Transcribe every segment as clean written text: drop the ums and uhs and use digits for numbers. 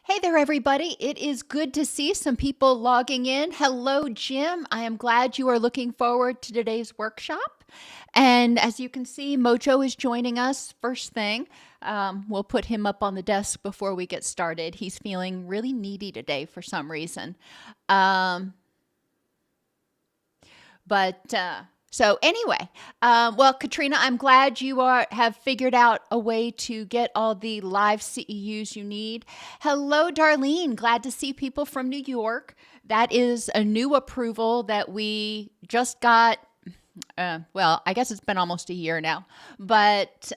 Hey there, everybody. It is good to see some people logging in. Hello, Jim. I am glad you are looking forward to today's workshop. And as you can see, Mojo is joining us first thing. We'll put him up on the desk before we get started. He's feeling really needy today for some reason. So anyway, well, Katrina, I'm glad you have figured out a way to get all the live CEUs you need. Hello, Darlene. Glad to see people from New York. That is a new approval that we just got. Well, I guess it's been almost a year now, but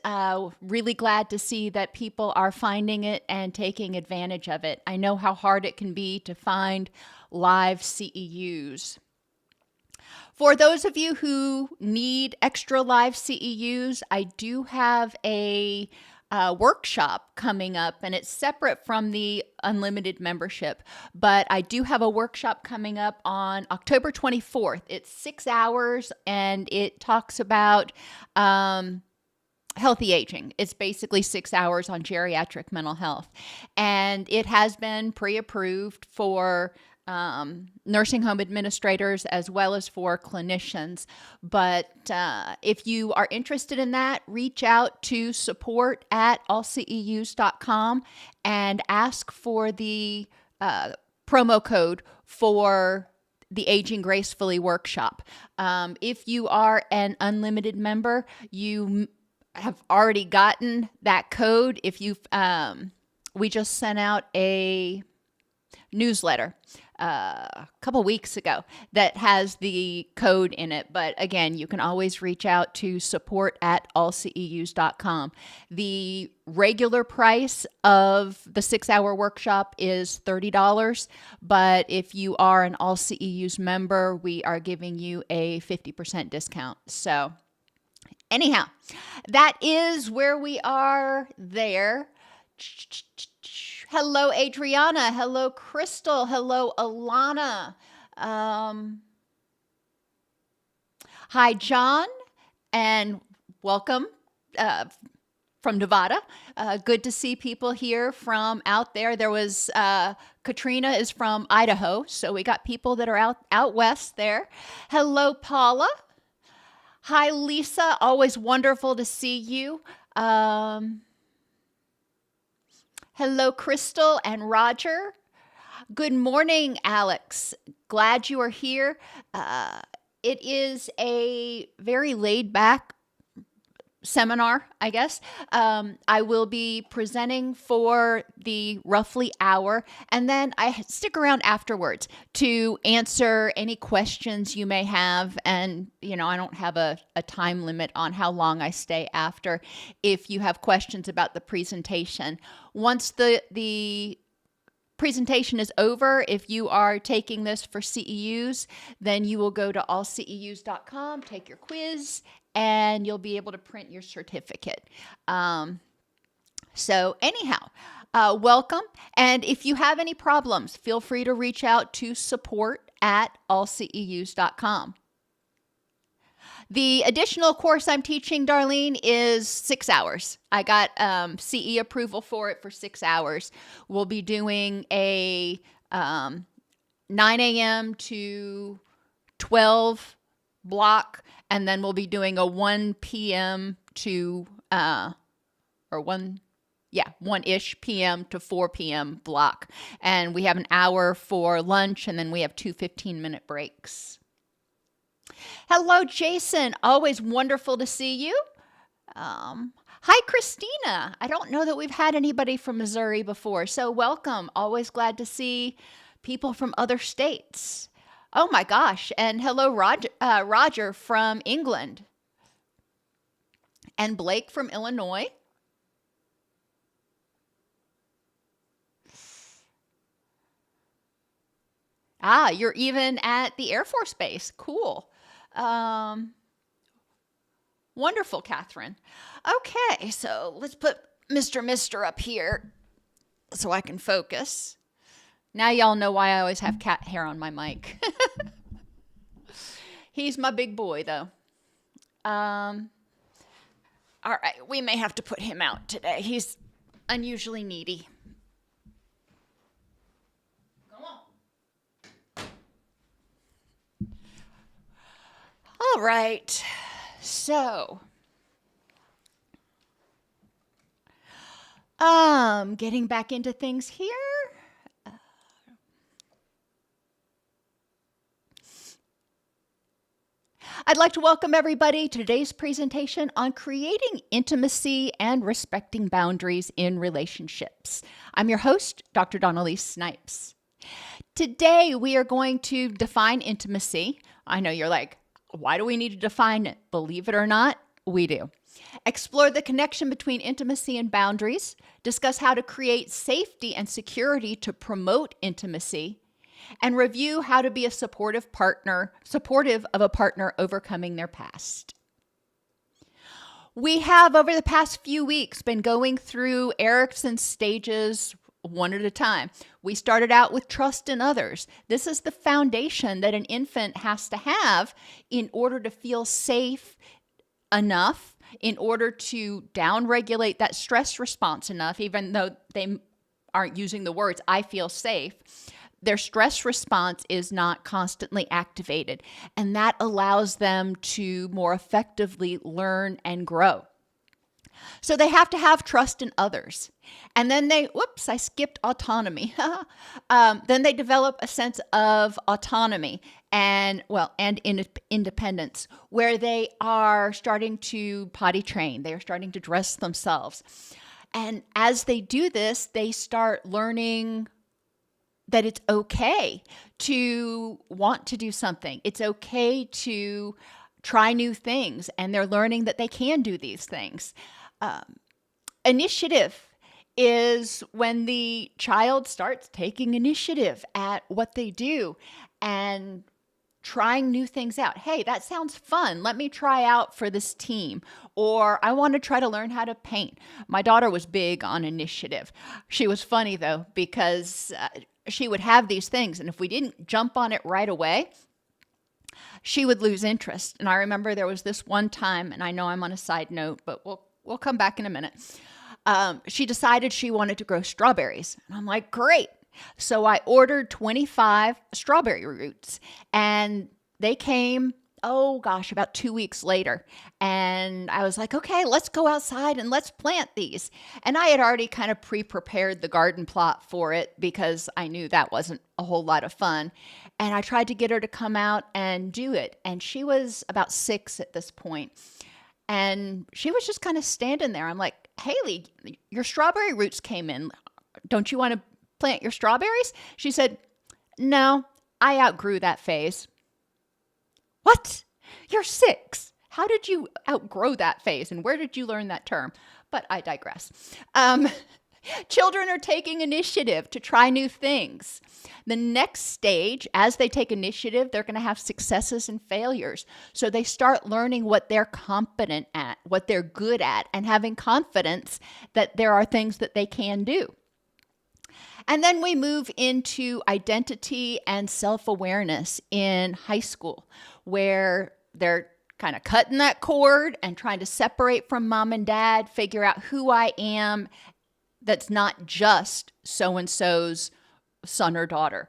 really glad to see that people are finding it and taking advantage of it. I know how hard it can be to find live CEUs. For those of you who need extra live CEUs, I do have a workshop coming up, and it's separate from the unlimited membership, but I do have a workshop coming up on October 24th. It's 6 hours, and it talks about healthy aging. It's basically 6 hours on geriatric mental health, and it has been pre-approved for nursing home administrators as well as for clinicians. But if you are interested in that, reach out to support@allceus.com and ask for the promo code for the Aging Gracefully workshop. If you are an unlimited member, you have already gotten that code. If you've, we just sent out a newsletter a couple weeks ago that has the code in it. But again, you can always reach out to support@allceus.com. The regular price of the 6-hour workshop is $30. But if you are an All CEUs member, we are giving you a 50% discount. So anyhow, that is where we are there. Hello, Adriana. Hello, Crystal. Hello, Alana. Hi, John, and welcome from Nevada. Good to see people here from out there. There was Katrina is from Idaho, so we got people that are out west there. Hello, Paula. Hi, Lisa. Always wonderful to see you. Hello, Crystal and Roger. Good morning, Alex. Glad you are here. It is a very laid-back seminar, I guess. I will be presenting for the roughly hour, and then I stick around afterwards to answer any questions you may have. And, you know, I don't have a time limit on how long I stay after if you have questions about the presentation. Once the presentation is over, if you are taking this for CEUs, then you will go to allceus.com, take your quiz, and you'll be able to print your certificate. So anyhow, welcome. And if you have any problems, feel free to reach out to support@allceus.com. The additional course I'm teaching, Darlene, is 6 hours. I got CE approval for it for 6 hours. We'll be doing a 9 a.m. to 12 block, and then we'll be doing a 1 p.m. to, 1-ish p.m. to 4 p.m. block. And we have an hour for lunch, and then we have 2 15-minute breaks. Hello, Jason. Always wonderful to see you. Hi, Christina. I don't know that we've had anybody from Missouri before, so welcome. Always glad to see people from other states. Oh my gosh. And hello, Roger from England. And Blake from Illinois. Ah, you're even at the Air Force Base. Cool. Wonderful, Catherine. Okay, so let's put Mr. up here so I can focus. Now y'all know why I always have cat hair on my mic. He's my big boy, though. All right, we may have to put him out today. He's unusually needy. All right. So, getting back into things here. I'd like to welcome everybody to today's presentation on creating intimacy and respecting boundaries in relationships. I'm your host, Dr. Elise Snipes. Today, we are going to define intimacy. I know you're like, why do we need to define it? Believe it or not, we do. Explore the connection between intimacy and boundaries, discuss how to create safety and security to promote intimacy, and review how to be a supportive of a partner overcoming their past. We have, over the past few weeks, been going through Erikson's stages one at a time. We started out with trust in others. This is the foundation that an infant has to have in order to feel safe enough, in order to downregulate that stress response enough, even though they aren't using the words, I feel safe. Their stress response is not constantly activated, and that allows them to more effectively learn and grow. So they have to have trust in others. And then I skipped autonomy. Then they develop a sense of autonomy and independence, where they are starting to potty train. They are starting to dress themselves. And as they do this, they start learning that it's okay to want to do something. It's okay to try new things, and they're learning that they can do these things. Initiative is when the child starts taking initiative at what they do and trying new things out. Hey, that sounds fun. Let me try out for this team. Or I want to try to learn how to paint. My daughter was big on initiative. She was funny, though, because she would have these things, and if we didn't jump on it right away, she would lose interest. And I remember there was this one time, and I know I'm on a side note, but we'll come back in a minute. She decided she wanted to grow strawberries. And I'm like, great. So I ordered 25 strawberry roots, and they came, about 2 weeks later. And I was like, okay, let's go outside and let's plant these. And I had already kind of pre-prepared the garden plot for it because I knew that wasn't a whole lot of fun. And I tried to get her to come out and do it. And she was about 6 at this point. And she was just kind of standing there. I'm like, Haley, your strawberry roots came in. Don't you want to plant your strawberries? She said, no, I outgrew that phase. What? You're 6. How did you outgrow that phase? And where did you learn that term? But I digress. Children are taking initiative to try new things. The next stage, as they take initiative, they're going to have successes and failures. So they start learning what they're competent at, what they're good at, and having confidence that there are things that they can do. And then we move into identity and self-awareness in high school, where they're kind of cutting that cord and trying to separate from mom and dad, figure out who I am that's not just so-and-so's son or daughter.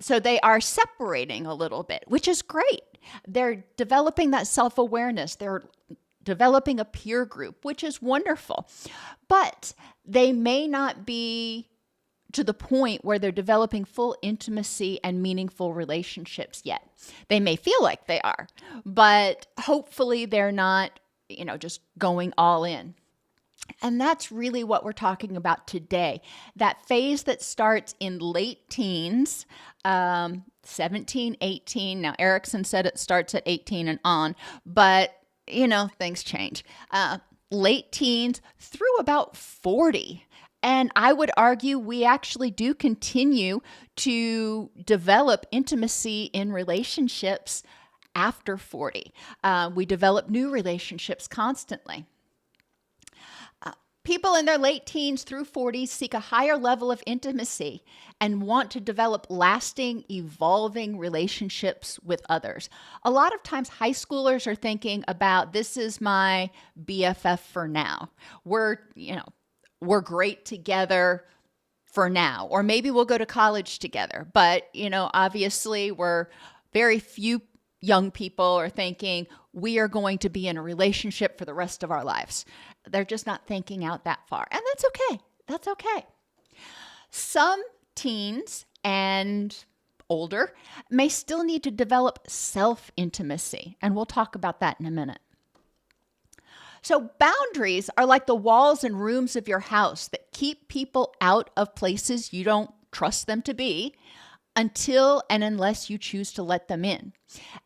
So they are separating a little bit, which is great. They're developing that self-awareness. They're developing a peer group, which is wonderful. But they may not be to the point where they're developing full intimacy and meaningful relationships yet. They may feel like they are, but hopefully they're not, just going all in. And that's really what we're talking about today. That phase that starts in late teens, 17, 18. Now, Erikson said it starts at 18 and on, but, things change. Late teens through about 40. And I would argue we actually do continue to develop intimacy in relationships after 40. We develop new relationships constantly. People in their late teens through 40s seek a higher level of intimacy and want to develop lasting, evolving relationships with others. A lot of times high schoolers are thinking about, this is my BFF for now. We're great together for now, or maybe we'll go to college together. But, obviously we're very few young people are thinking we are going to be in a relationship for the rest of our lives. They're just not thinking out that far. And that's okay. That's okay. Some teens and older may still need to develop self-intimacy, and we'll talk about that in a minute. So boundaries are like the walls and rooms of your house that keep people out of places you don't trust them to be until and unless you choose to let them in.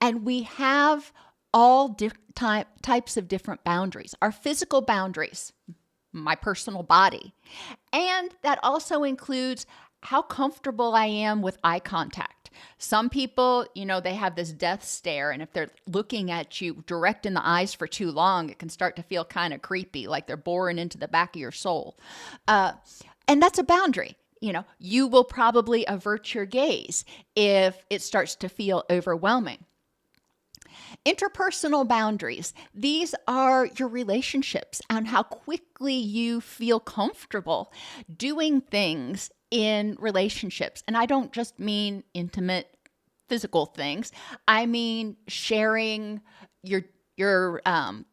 And we have all types of different boundaries. Our physical boundaries, my personal body, and that also includes how comfortable I am with eye contact. Some people, they have this death stare, and if they're looking at you direct in the eyes for too long, it can start to feel kind of creepy, like they're boring into the back of your soul. And that's a boundary. You will probably avert your gaze if it starts to feel overwhelming. Interpersonal boundaries, these are your relationships and how quickly you feel comfortable doing things in relationships. And I don't just mean intimate physical things. I mean sharing your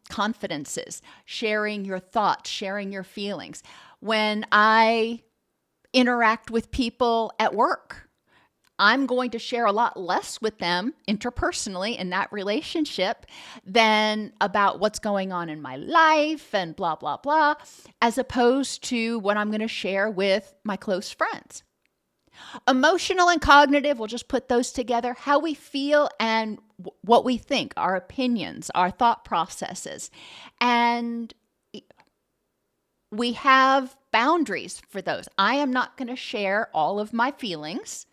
confidences, sharing your thoughts, sharing your feelings. When I interact with people at work, I'm going to share a lot less with them interpersonally in that relationship than about what's going on in my life and blah, blah, blah, as opposed to what I'm going to share with my close friends. Emotional and cognitive, we'll just put those together, how we feel and what we think, our opinions, our thought processes. And we have boundaries for those. I am not going to share all of my feelings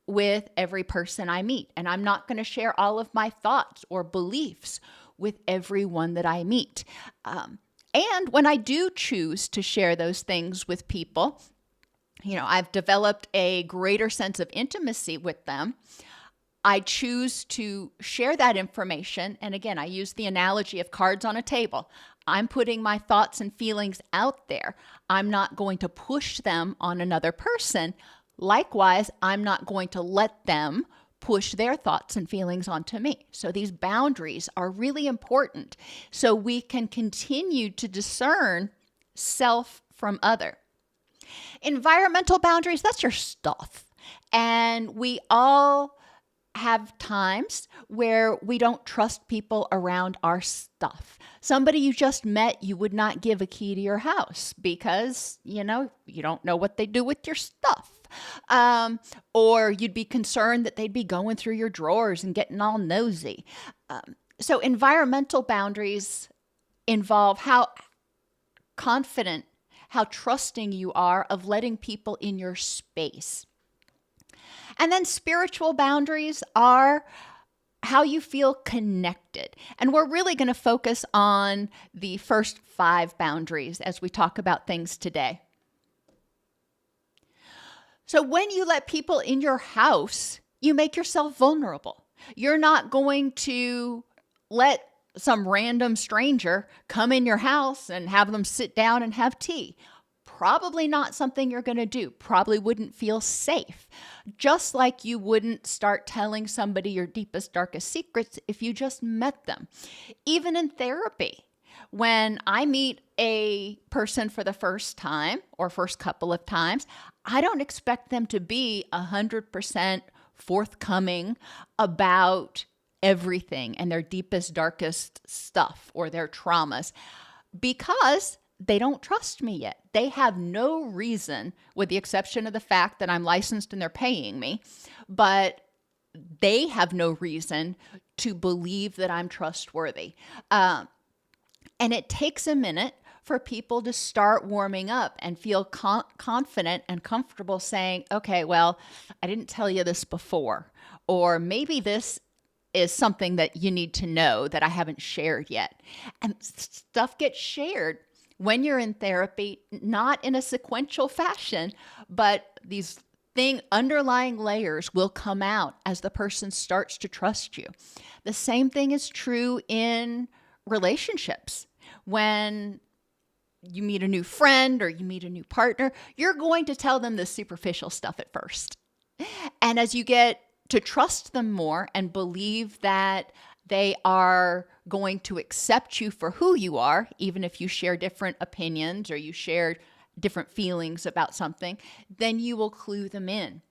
with every person I meet. And I'm not going to share all of my thoughts or beliefs with everyone that I meet. And when I do choose to share those things with people, I've developed a greater sense of intimacy with them. I choose to share that information. And again, I use the analogy of cards on a table. I'm putting my thoughts and feelings out there. I'm not going to push them on another person. Likewise, I'm not going to let them push their thoughts and feelings onto me. So these boundaries are really important so we can continue to discern self from other. Environmental boundaries, that's your stuff. And we all have times where we don't trust people around our stuff. Somebody you just met, you would not give a key to your house because, you don't know what they do with your stuff. Or you'd be concerned that they'd be going through your drawers and getting all nosy. So environmental boundaries involve how confident, how trusting you are of letting people in your space. And then spiritual boundaries are how you feel connected. And we're really going to focus on the first 5 boundaries as we talk about things today. So when you let people in your house, you make yourself vulnerable. You're not going to let some random stranger come in your house and have them sit down and have tea. Probably not something you're going to do. Probably wouldn't feel safe. Just like you wouldn't start telling somebody your deepest, darkest secrets if you just met them. Even in therapy, when I meet a person for the first time or first couple of times, I don't expect them to be 100% forthcoming about everything and their deepest, darkest stuff or their traumas because they don't trust me yet. They have no reason, with the exception of the fact that I'm licensed and they're paying me, but they have no reason to believe that I'm trustworthy. And it takes a minute for people to start warming up and feel confident and comfortable saying, okay, well, I didn't tell you this before, or maybe this is something that you need to know that I haven't shared yet. And stuff gets shared when you're in therapy, not in a sequential fashion, but these underlying layers will come out as the person starts to trust you. The same thing is true in relationships. When you meet a new friend or you meet a new partner, you're going to tell them the superficial stuff at first. And as you get to trust them more and believe that they are going to accept you for who you are, even if you share different opinions or you share different feelings about something, then you will clue them in.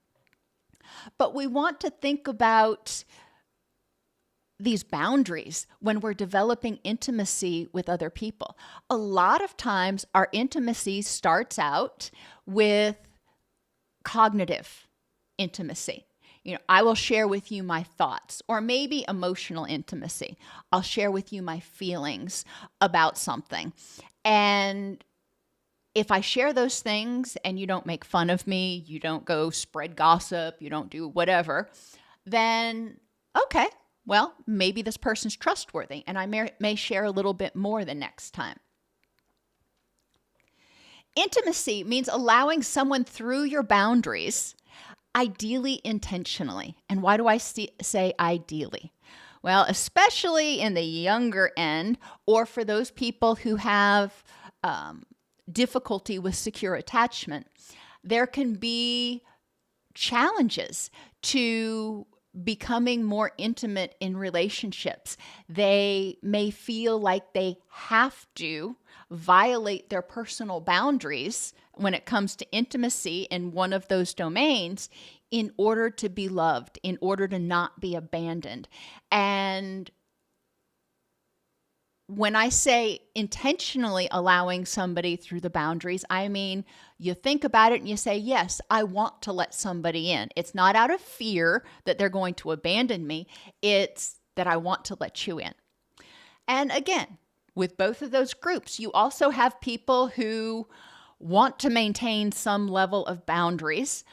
But we want to think about these boundaries when we're developing intimacy with other people. A lot of times our intimacy starts out with cognitive intimacy. I will share with you my thoughts, or maybe emotional intimacy. I'll share with you my feelings about something. And if I share those things and you don't make fun of me, you don't go spread gossip, you don't do whatever, then okay, well, maybe this person's trustworthy and I may share a little bit more the next time. Intimacy means allowing someone through your boundaries, ideally intentionally. And why do I say ideally? Well, especially in the younger end, or for those people who have difficulty with secure attachment, there can be challenges to becoming more intimate in relationships. They may feel like they have to violate their personal boundaries when it comes to intimacy in one of those domains in order to be loved, in order to not be abandoned. And when I say intentionally allowing somebody through the boundaries, I mean, you think about it and you say, yes, I want to let somebody in. It's not out of fear that they're going to abandon me. It's that I want to let you in. And again, with both of those groups, you also have people who want to maintain some level of boundaries,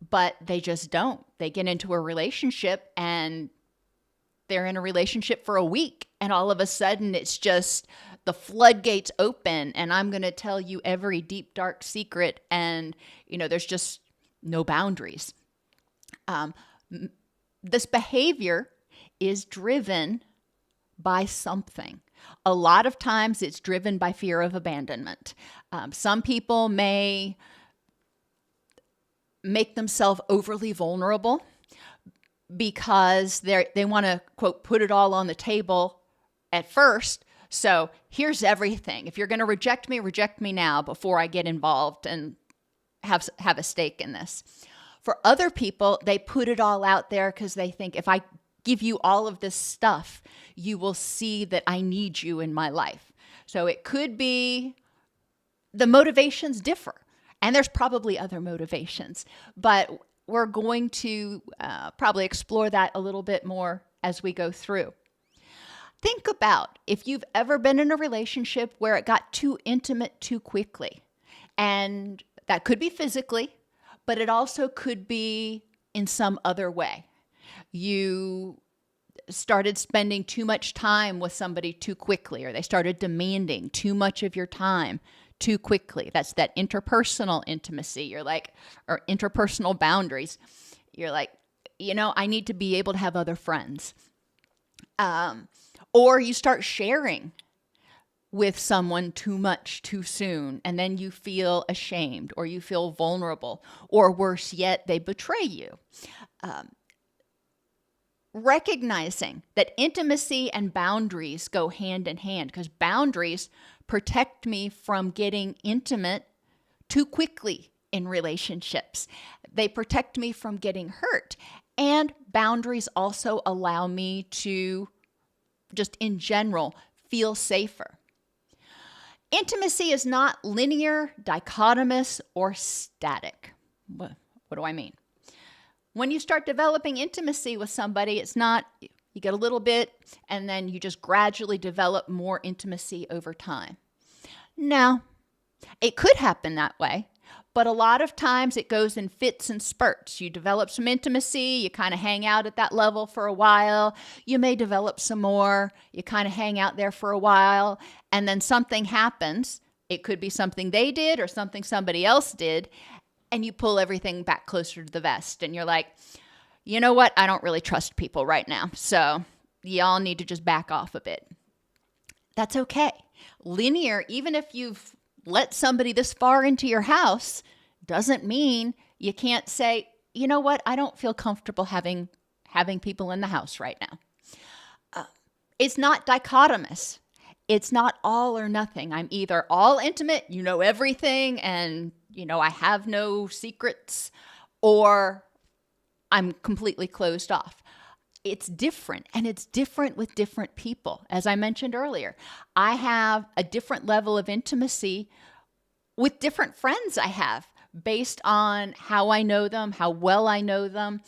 but they just don't. They get into a relationship and they're in a relationship for a week, and all of a sudden it's just the floodgates open and I'm going to tell you every deep, dark secret, and there's just no boundaries. This behavior is driven by something. A lot of times it's driven by fear of abandonment. Some people may make themselves overly vulnerable because they want to, quote, put it all on the table at first. So here's everything. If you're going to reject me now before I get involved and have a stake in this. For other people, they put it all out there because they think if I give you all of this stuff, you will see that I need you in my life. So it could be the motivations differ, and there's probably other motivations, but we're going to probably explore that a little bit more as we go through. Think about if you've ever been in a relationship where it got too intimate too quickly. And that could be physically, but it also could be in some other way. You started spending too much time with somebody too quickly, or they started demanding too much of your time too quickly. That's that interpersonal intimacy. Or interpersonal boundaries. You're like, I need to be able to have other friends. Or you start sharing with someone too much too soon, and then you feel ashamed, or you feel vulnerable, or worse yet, they betray you. Recognizing that intimacy and boundaries go hand in hand, because boundaries protect me from getting intimate too quickly in relationships. They protect me from getting hurt. And boundaries also allow me to, just in general, feel safer. Intimacy is not linear, dichotomous, or static. What do I mean? When you start developing intimacy with somebody, it's not, you get a little bit, and then you just gradually develop more intimacy over time. Now, it could happen that way, but a lot of times it goes in fits and spurts. You develop some intimacy, you kind of hang out at that level for a while. You may develop some more, you kind of hang out there for a while, and then something happens. It could be something they did or something somebody else did, and you pull everything back closer to the vest, and you're like, you know what? I don't really trust people right now, so y'all need to just back off a bit. That's okay. Linear, even if you've let somebody this far into your house, doesn't mean you can't say, you know what? I don't feel comfortable having having people in the house right now. It's not dichotomous. It's not all or nothing. I'm either all intimate, you know everything, and, I have no secrets, or I'm completely closed off. It's different, and it's different with different people. As I mentioned earlier, I have a different level of intimacy with different friends I have based on how I know them, how well I know them,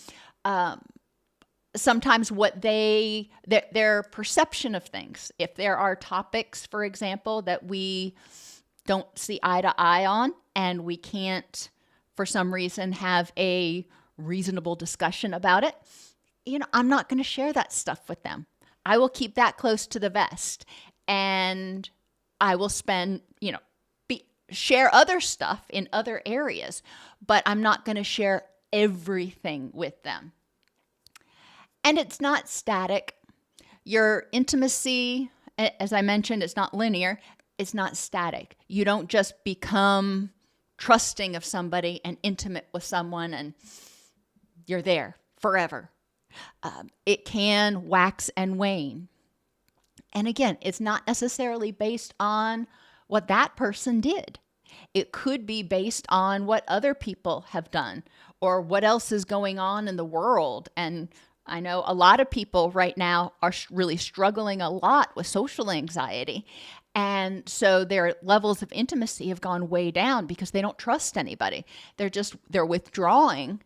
sometimes what their perception of things. If there are topics, for example, that we don't see eye to eye on, and we can't, for some reason, have a reasonable discussion about it, I'm not going to share that stuff with them. I will keep that close to the vest, and I will share other stuff in other areas, but I'm not going to share everything with them. And it's not static. Your intimacy, as I mentioned, it's not linear. It's not static. You don't just become trusting of somebody and intimate with someone and you're there forever. It can wax and wane. And again, it's not necessarily based on what that person did. It could be based on what other people have done or what else is going on in the world. And I know a lot of people right now are really struggling a lot with social anxiety. And so their levels of intimacy have gone way down because they don't trust anybody. They're withdrawing.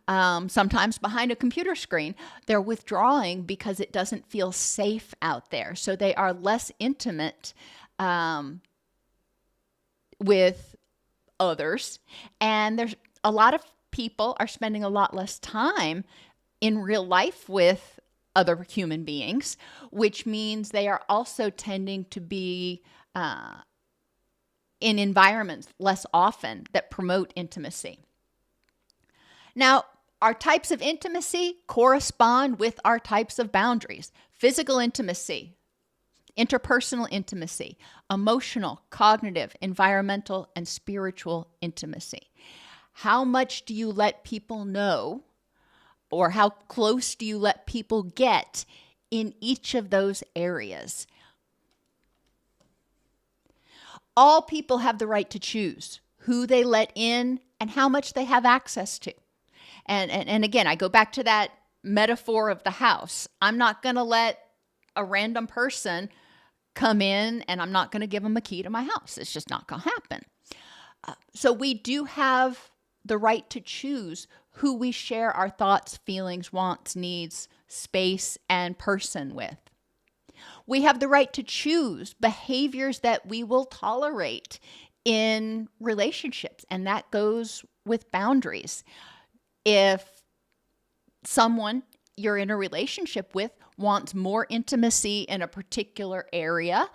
Sometimes behind a computer screen, they're withdrawing because it doesn't feel safe out there. So they are less intimate with others. And there's a lot of people are spending a lot less time in real life with other human beings, which means they are also tending to be in environments less often that promote intimacy. Now, our types of intimacy correspond with our types of boundaries. Physical intimacy, interpersonal intimacy, emotional, cognitive, environmental, and spiritual intimacy. How much do you let people know, or how close do you let people get in each of those areas? All people have the right to choose who they let in and how much they have access to. And again, I go back to that metaphor of the house. I'm not going to let a random person come in and I'm not going to give them a key to my house. It's just not going to happen. So we do have the right to choose who we share our thoughts, feelings, wants, needs, space, and person with. We have the right to choose behaviors that we will tolerate in relationships, and that goes with boundaries. If someone you're in a relationship with wants more intimacy in a particular area,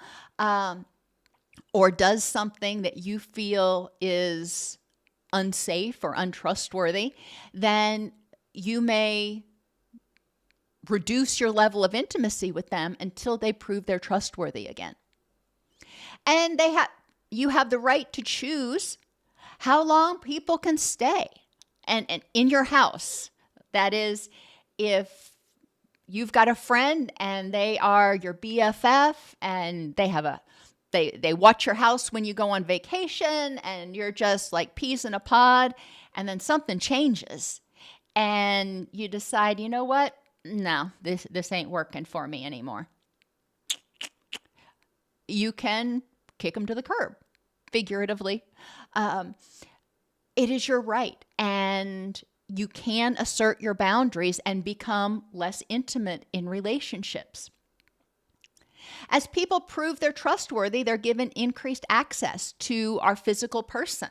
or does something that you feel is unsafe or untrustworthy, then you may reduce your level of intimacy with them until they prove they're trustworthy again. And you have the right to choose how long people can stay and in your house. That is, if you've got a friend and they are your BFF and they watch your house when you go on vacation and you're just like peas in a pod, and then something changes and you decide, you know what? No, this ain't working for me anymore. You can kick them to the curb, figuratively. It is your right, and you can assert your boundaries and become less intimate in relationships. As people prove they're trustworthy, they're given increased access to our physical person.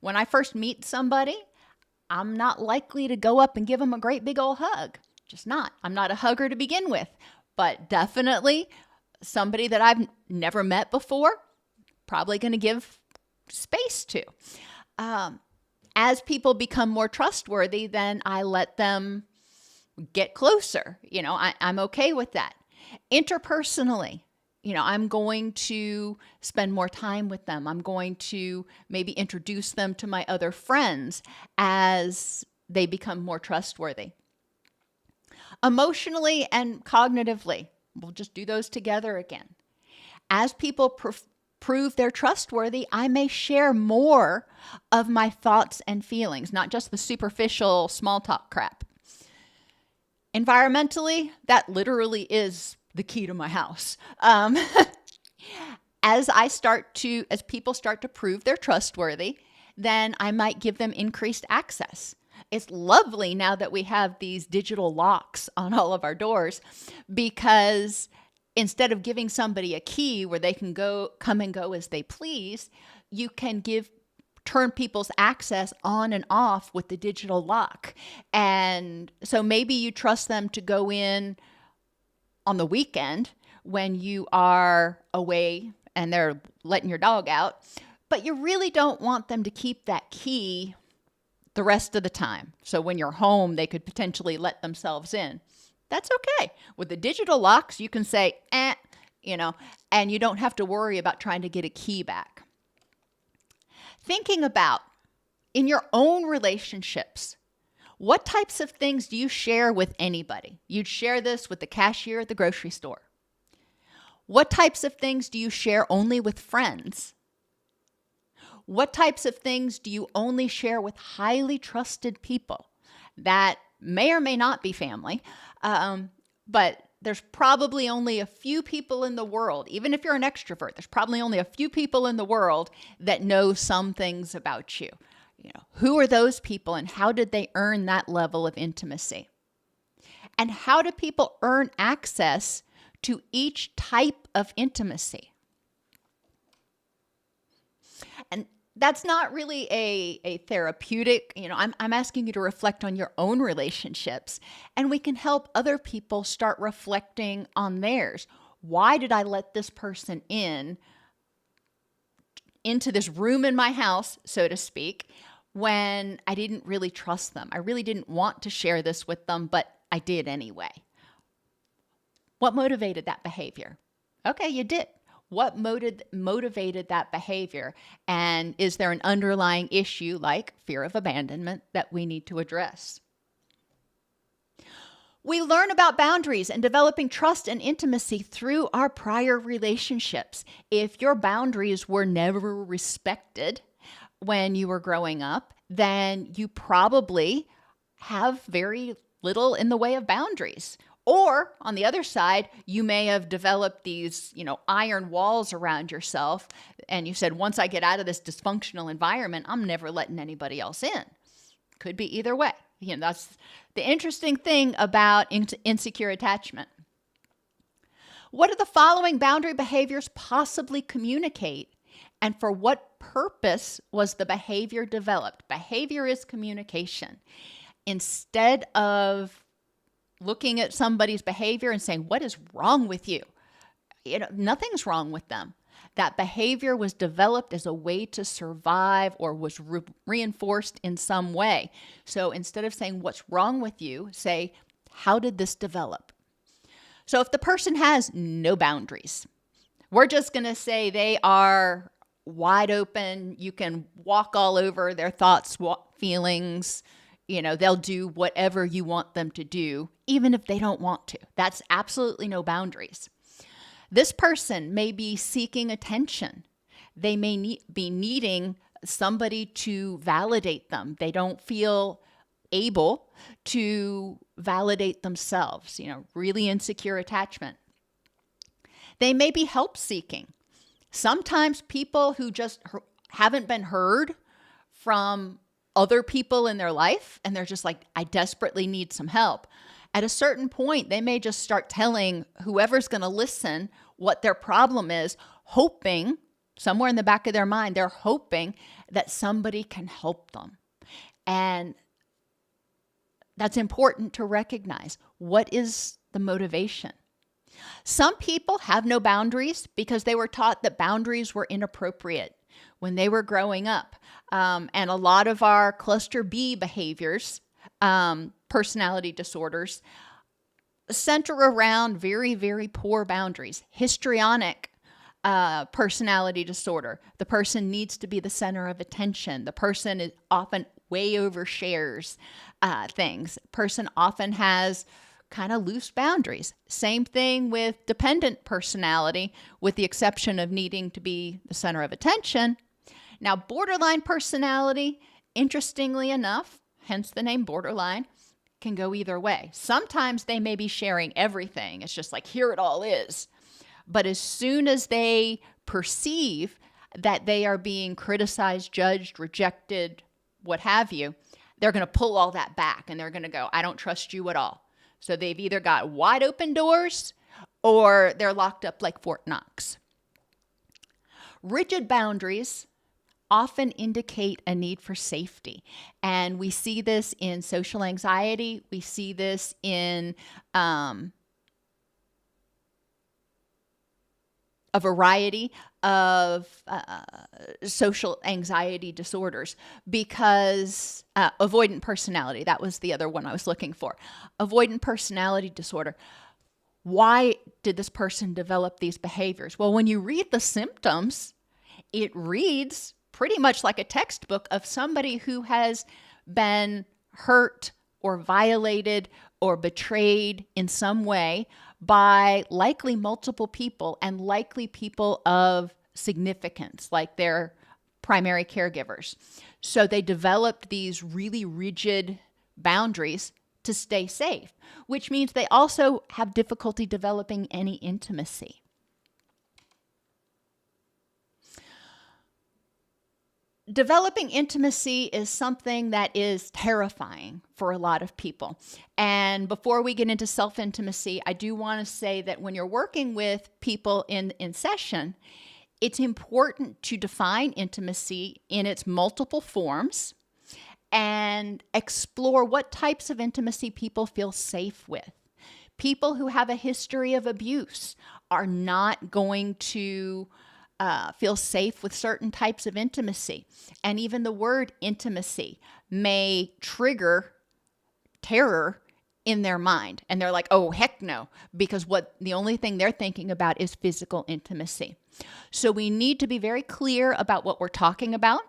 When I first meet somebody, I'm not likely to go up and give them a great big old hug. Just not. I'm not a hugger to begin with, but definitely somebody that I've never met before, probably going to give space to. As people become more trustworthy, then I let them get closer. I'm okay with that. Interpersonally, I'm going to spend more time with them. I'm going to maybe introduce them to my other friends as they become more trustworthy. Emotionally and cognitively, we'll just do those together again. As people prove they're trustworthy, I may share more of my thoughts and feelings, not just the superficial small talk crap. Environmentally, that literally is the key to my house. As people start to prove they're trustworthy, then I might give them increased access. It's lovely now that we have these digital locks on all of our doors, because instead of giving somebody a key where they can come and go as they please, you can turn people's access on and off with the digital lock. And so maybe you trust them to go in on the weekend when you are away and they're letting your dog out, but you really don't want them to keep that key the rest of the time. So when you're home, they could potentially let themselves in. That's okay. With the digital locks, you can say, and you don't have to worry about trying to get a key back. Thinking about, in your own relationships, what types of things do you share with anybody? You'd share this with the cashier at the grocery store. What types of things do you share only with friends? What types of things do you only share with highly trusted people that may or may not be family? But there's probably only a few people in the world, even if you're an extrovert, there's probably only a few people in the world that know some things about you. Who are those people and how did they earn that level of intimacy? And how do people earn access to each type of intimacy? And that's not really a therapeutic, I'm asking you to reflect on your own relationships, and we can help other people start reflecting on theirs. Why did I let this person into this room in my house, so to speak, when I didn't really trust them? I really didn't want to share this with them, but I did anyway. What motivated that behavior? Okay, you did. What motivated that behavior? And is there an underlying issue like fear of abandonment that we need to address? We learn about boundaries and developing trust and intimacy through our prior relationships. If your boundaries were never respected when you were growing up, then you probably have very little in the way of boundaries. Or on the other side, you may have developed these, iron walls around yourself. And you said, once I get out of this dysfunctional environment, I'm never letting anybody else in. Could be either way. That's the interesting thing about insecure attachment. What do the following boundary behaviors possibly communicate? And for what purpose was the behavior developed? Behavior is communication. Instead of looking at somebody's behavior and saying, what is wrong with you? Nothing's wrong with them. That behavior was developed as a way to survive or was reinforced in some way. So instead of saying, what's wrong with you, say, how did this develop? So if the person has no boundaries, we're just going to say they are wide open. You can walk all over their thoughts, feelings. They'll do whatever you want them to do, even if they don't want to. That's absolutely no boundaries. This person may be seeking attention. They may be needing somebody to validate them. They don't feel able to validate themselves, really insecure attachment. They may be help seeking. Sometimes people who just haven't been heard from other people in their life, and they're just like, I desperately need some help. At a certain point, they may just start telling whoever's going to listen what their problem is, hoping, somewhere in the back of their mind, they're hoping that somebody can help them. And that's important to recognize. What is the motivation? Some people have no boundaries because they were taught that boundaries were inappropriate when they were growing up. And a lot of our cluster B behaviors, personality disorders, center around very, very poor boundaries. Histrionic personality disorder. The person needs to be the center of attention. The person is often way overshares things. Person often has kind of loose boundaries. Same thing with dependent personality, with the exception of needing to be the center of attention. Now, borderline personality, interestingly enough, hence the name borderline, can go either way. Sometimes they may be sharing everything. It's just like, here it all is. But as soon as they perceive that they are being criticized, judged, rejected, what have you, they're going to pull all that back and they're going to go, I don't trust you at all. So they've either got wide open doors or they're locked up like Fort Knox. Rigid boundaries often indicate a need for safety. And we see this in social anxiety. We see this in a variety of social anxiety disorders, because avoidant personality, that was the other one I was looking for. Avoidant personality disorder. Why did this person develop these behaviors? Well, when you read the symptoms, it reads pretty much like a textbook of somebody who has been hurt or violated or betrayed in some way by likely multiple people, and likely people of significance, like their primary caregivers. So they developed these really rigid boundaries to stay safe, which means they also have difficulty developing any intimacy. Developing intimacy is something that is terrifying for a lot of people. And before we get into self-intimacy, I do want to say that when you're working with people in session, it's important to define intimacy in its multiple forms and explore what types of intimacy people feel safe with. People who have a history of abuse are not going to feel safe with certain types of intimacy. And even the word intimacy may trigger terror in their mind. And they're like, oh, heck no, because the only thing they're thinking about is physical intimacy. So we need to be very clear about what we're talking about.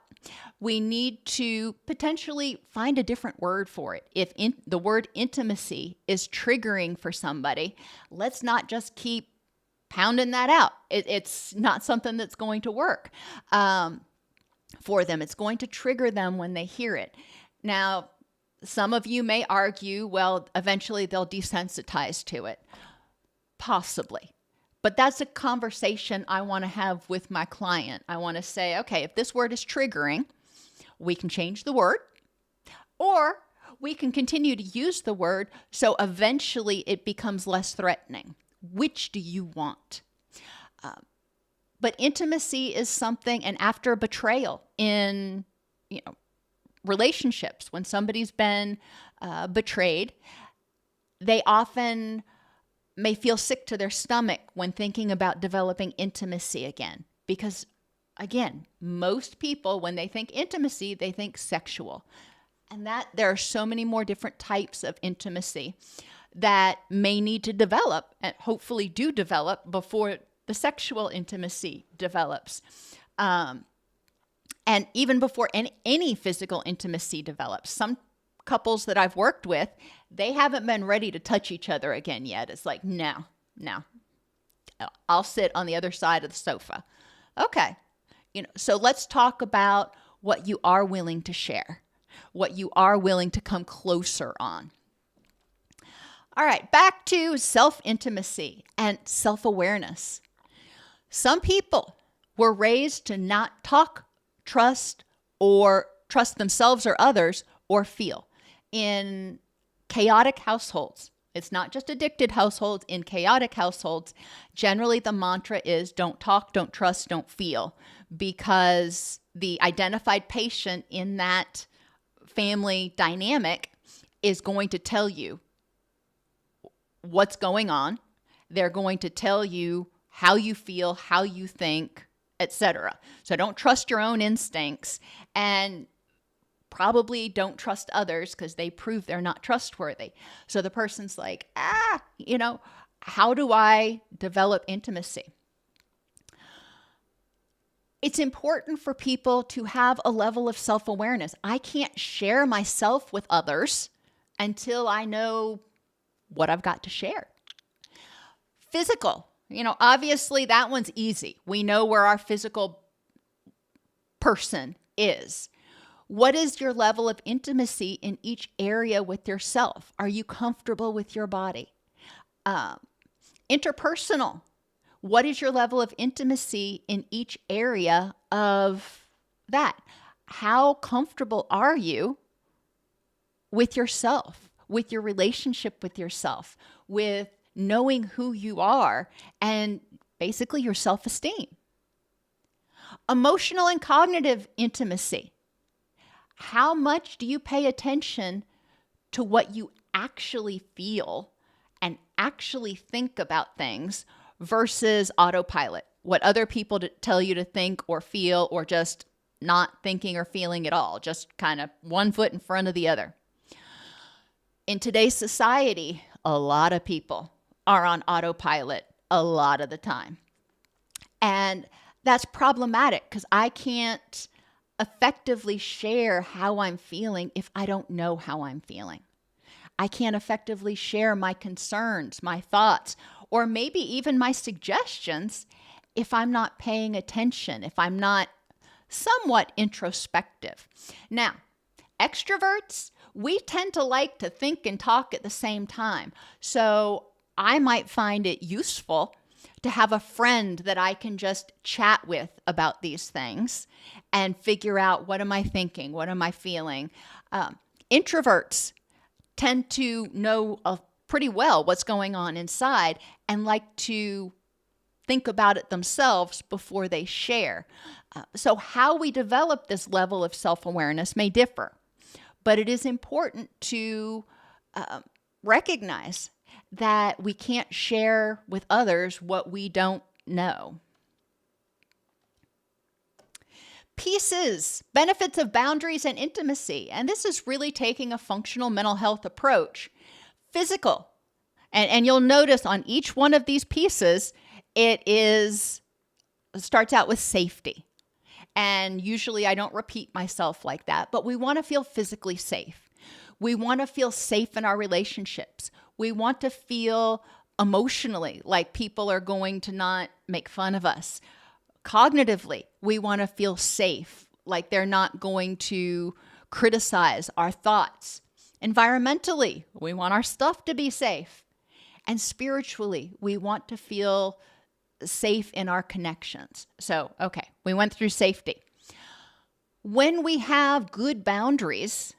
We need to potentially find a different word for it. If the word intimacy is triggering for somebody, let's not just keep pounding that out. It's not something that's going to work for them. It's going to trigger them when they hear it. Now, some of you may argue, well, eventually they'll desensitize to it. Possibly. But that's a conversation I want to have with my client. I want to say, okay, if this word is triggering, we can change the word, or we can continue to use the word so eventually it becomes less threatening. Which do you want? But intimacy is something, and after a betrayal in, relationships, when somebody's been betrayed, they often may feel sick to their stomach when thinking about developing intimacy again. Because, again, most people, when they think intimacy, they think sexual. And that there are so many more different types of intimacy that may need to develop, and hopefully do develop, before the sexual intimacy develops. And even before any physical intimacy develops. Some couples that I've worked with, they haven't been ready to touch each other again yet. It's like, no, I'll sit on the other side of the sofa. Okay. So let's talk about what you are willing to share, what you are willing to come closer on. All right, back to self-intimacy and self-awareness. Some people were raised to not talk, trust themselves or others, or feel. In chaotic households, it's not just addicted households, in chaotic households, generally the mantra is don't talk, don't trust, don't feel, because the identified patient in that family dynamic is going to tell you what's going on. They're going to tell you how you feel, how you think, etc. So don't trust your own instincts, and probably don't trust others because they prove they're not trustworthy. So the person's like, how do I develop intimacy? It's important for people to have a level of self-awareness. I can't share myself with others until I know what I've got to share. Physical, obviously that one's easy. We know where our physical person is. What is your level of intimacy in each area with yourself? Are you comfortable with your body? Interpersonal. What is your level of intimacy in each area of that? How comfortable are you with yourself, with your relationship with yourself, with knowing who you are, and basically your self-esteem? Emotional and cognitive intimacy. How much do you pay attention to what you actually feel and actually think about things versus autopilot, what other people tell you to think or feel, or just not thinking or feeling at all, just kind of one foot in front of the other? In today's society, a lot of people are on autopilot a lot of the time. And that's problematic because I can't effectively share how I'm feeling if I don't know how I'm feeling. I can't effectively share my concerns, my thoughts, or maybe even my suggestions if I'm not paying attention, if I'm not somewhat introspective. Now, extroverts, we tend to like to think and talk at the same time. So I might find it useful to have a friend that I can just chat with about these things and figure out, what am I thinking? What am I feeling? Introverts tend to know pretty well what's going on inside and like to think about it themselves before they share. So how we develop this level of self-awareness may differ, but it is important to recognize that we can't share with others what we don't know. Pieces, benefits of boundaries and intimacy. And this is really taking a functional mental health approach. Physical. And you'll notice on each one of these pieces, it starts out with safety. And usually I don't repeat myself like that, but we want to feel physically safe. We want to feel safe in our relationships. We want to feel emotionally like people are going to not make fun of us. Cognitively, we want to feel safe, like they're not going to criticize our thoughts. Environmentally, we want our stuff to be safe. And spiritually, we want to feel safe in our connections. So, okay, we went through safety. When we have good boundaries,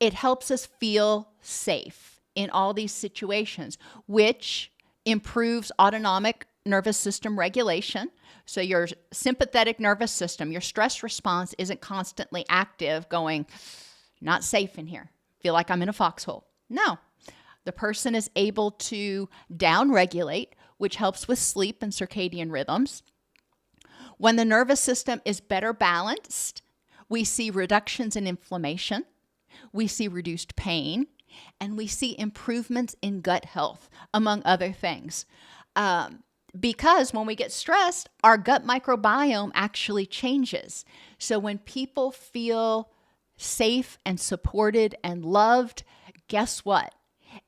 it helps us feel safe in all these situations, which improves autonomic nervous system regulation. So your sympathetic nervous system, your stress response isn't constantly active going, not safe in here, feel like I'm in a foxhole. No, the person is able to downregulate, which helps with sleep and circadian rhythms. When the nervous system is better balanced, we see reductions in inflammation, we see reduced pain, and we see improvements in gut health, among other things. Because when we get stressed, our gut microbiome actually changes. So when people feel safe and supported and loved, guess what?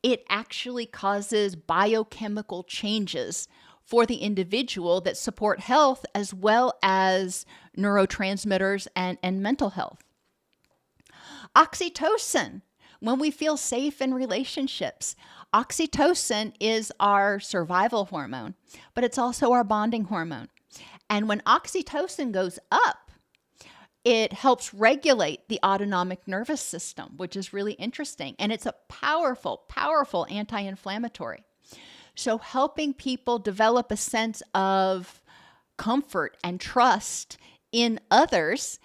It actually causes biochemical changes for the individual that support health as well as neurotransmitters and mental health. Oxytocin. When we feel safe in relationships, oxytocin is our survival hormone, but it's also our bonding hormone. And when oxytocin goes up, it helps regulate the autonomic nervous system, which is really interesting. And it's a powerful, powerful anti-inflammatory. So helping people develop a sense of comfort and trust in others,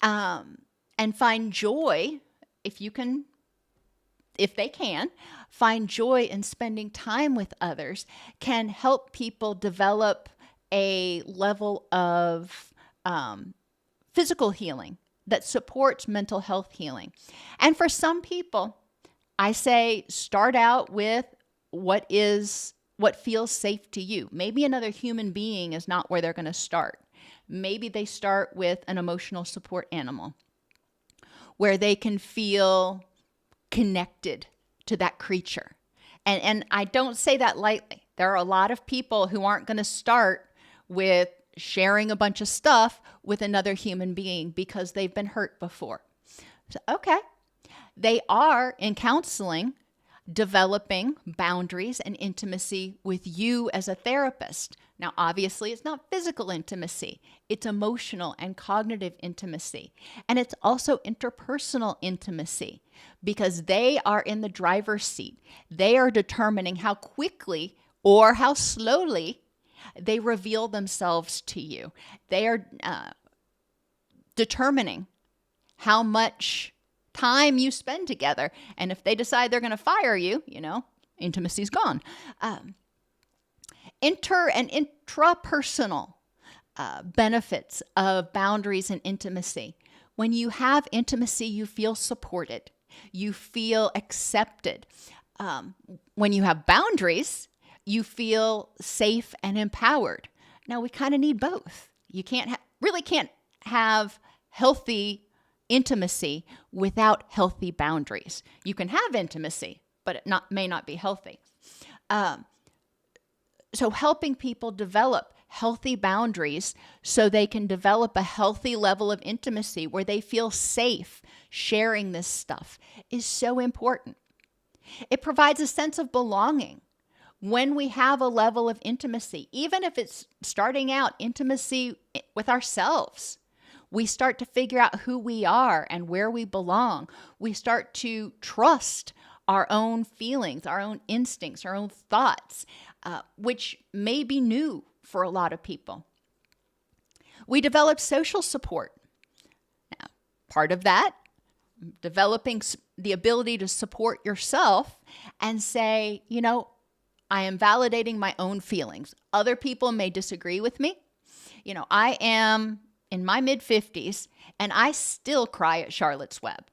and find joy, if they can, find joy in spending time with others, can help people develop a level of physical healing that supports mental health healing. And for some people, I say start out with what feels safe to you. Maybe another human being is not where they're going to start. Maybe they start with an emotional support animal where they can feel connected to that creature And I don't say that lightly. There are a lot of people who aren't going to start with sharing a bunch of stuff with another human being because they've been hurt before. So, okay. They are in counseling developing boundaries and intimacy with you as a therapist. Now, obviously, it's not physical intimacy. It's emotional and cognitive intimacy. And it's also interpersonal intimacy because they are in the driver's seat. They are determining how quickly or how slowly they reveal themselves to you. They are determining how much time you spend together. And if they decide they're going to fire you, intimacy's gone. Inter and intrapersonal benefits of boundaries and intimacy. When you have intimacy, you feel supported. You feel accepted. When you have boundaries, you feel safe and empowered. Now, we kind of need both. You really can't have healthy intimacy without healthy boundaries. You can have intimacy, but it may not be healthy. So helping people develop healthy boundaries so they can develop a healthy level of intimacy where they feel safe sharing this stuff is so important. It provides a sense of belonging. When we have a level of intimacy, even if it's starting out intimacy with ourselves, we start to figure out who we are and where we belong. We start to trust our own feelings, our own instincts, our own thoughts, which may be new for a lot of people. We develop social support. Now, part of that, developing the ability to support yourself and say, I am validating my own feelings. Other people may disagree with me. I am in my mid-50s, and I still cry at Charlotte's Web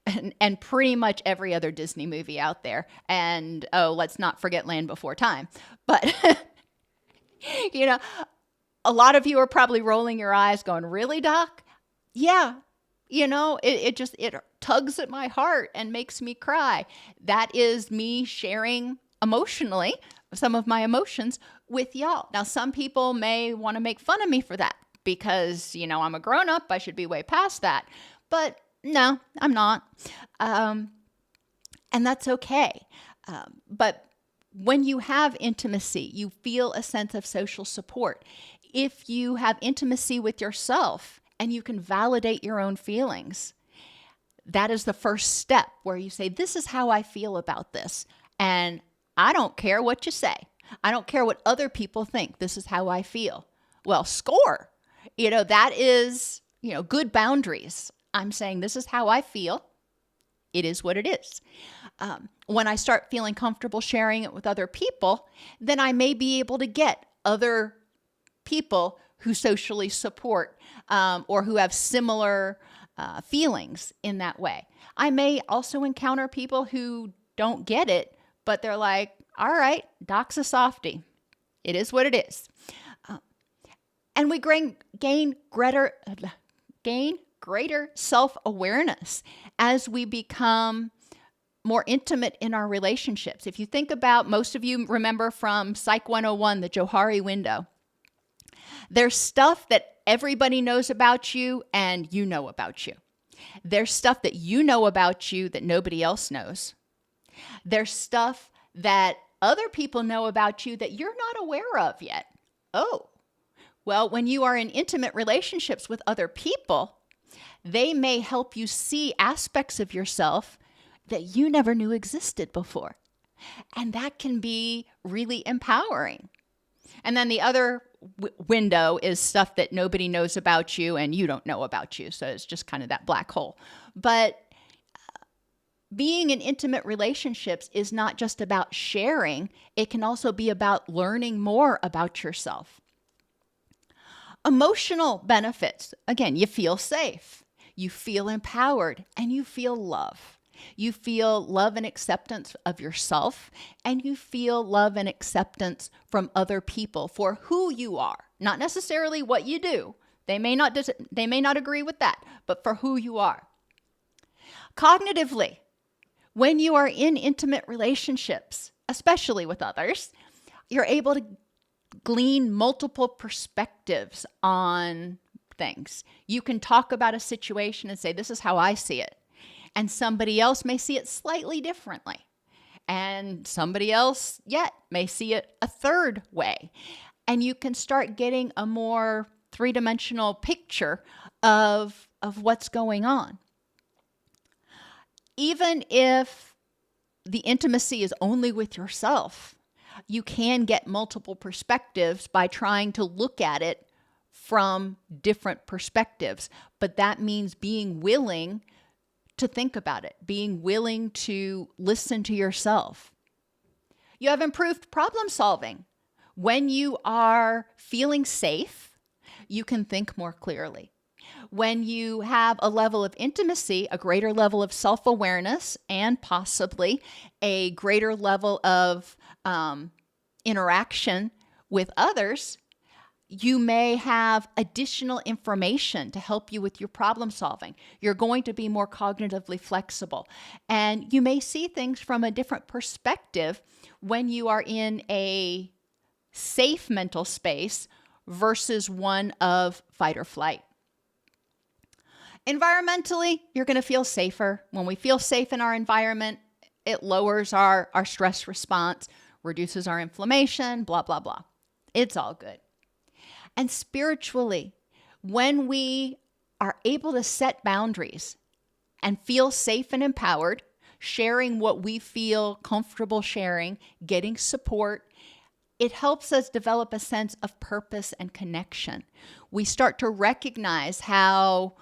and pretty much every other Disney movie out there. And, let's not forget Land Before Time. But, a lot of you are probably rolling your eyes going, really, Doc? Yeah. It tugs at my heart and makes me cry. That is me sharing emotionally some of my emotions with y'all. Now, some people may want to make fun of me for that because, I'm a grown-up. I should be way past that. But no, I'm not. And that's okay. But when you have intimacy, you feel a sense of social support. If you have intimacy with yourself and you can validate your own feelings, that is the first step where you say, this is how I feel about this. And I don't care what you say. I don't care what other people think. This is how I feel. Well, score. That is, good boundaries. I'm saying this is how I feel. It is what it is. When I start feeling comfortable sharing it with other people, then I may be able to get other people who socially support or who have similar feelings in that way. I may also encounter people who don't get it, but they're like, all right, Doc's a softie. It is what it is. And we gain greater self-awareness as we become more intimate in our relationships. If you think about, most of you remember from Psych 101, the Johari window. There's stuff that everybody knows about you and you know about you. There's stuff that you know about you that nobody else knows. There's stuff that other people know about you that you're not aware of yet. Oh, well, when you are in intimate relationships with other people, they may help you see aspects of yourself that you never knew existed before. And that can be really empowering. And then the other window is stuff that nobody knows about you and you don't know about you. So it's just kind of that black hole. But being in intimate relationships is not just about sharing. It can also be about learning more about yourself. Emotional benefits. Again, you feel safe, you feel empowered, and you feel love. You feel love and acceptance of yourself, and you feel love and acceptance from other people for who you are, not necessarily what you do. They may not agree with that, but for who you are. Cognitively, when you are in intimate relationships, especially with others, you're able to glean multiple perspectives on things. You can talk about a situation and say, this is how I see it. And somebody else may see it slightly differently. And somebody else yet may see it a third way. And you can start getting a more three-dimensional picture of what's going on. Even if the intimacy is only with yourself, you can get multiple perspectives by trying to look at it from different perspectives. But that means being willing to think about it, being willing to listen to yourself. You have improved problem solving. When you are feeling safe, you can think more clearly. When you have a level of intimacy, a greater level of self-awareness, and possibly a greater level of interaction with others, you may have additional information to help you with your problem solving. You're going to be more cognitively flexible. And you may see things from a different perspective when you are in a safe mental space versus one of fight or flight. Environmentally, you're going to feel safer. When we feel safe in our environment, it lowers our stress response, reduces our inflammation, blah, blah, blah. It's all good. And spiritually, when we are able to set boundaries and feel safe and empowered, sharing what we feel comfortable sharing, getting support, it helps us develop a sense of purpose and connection. We start to recognize how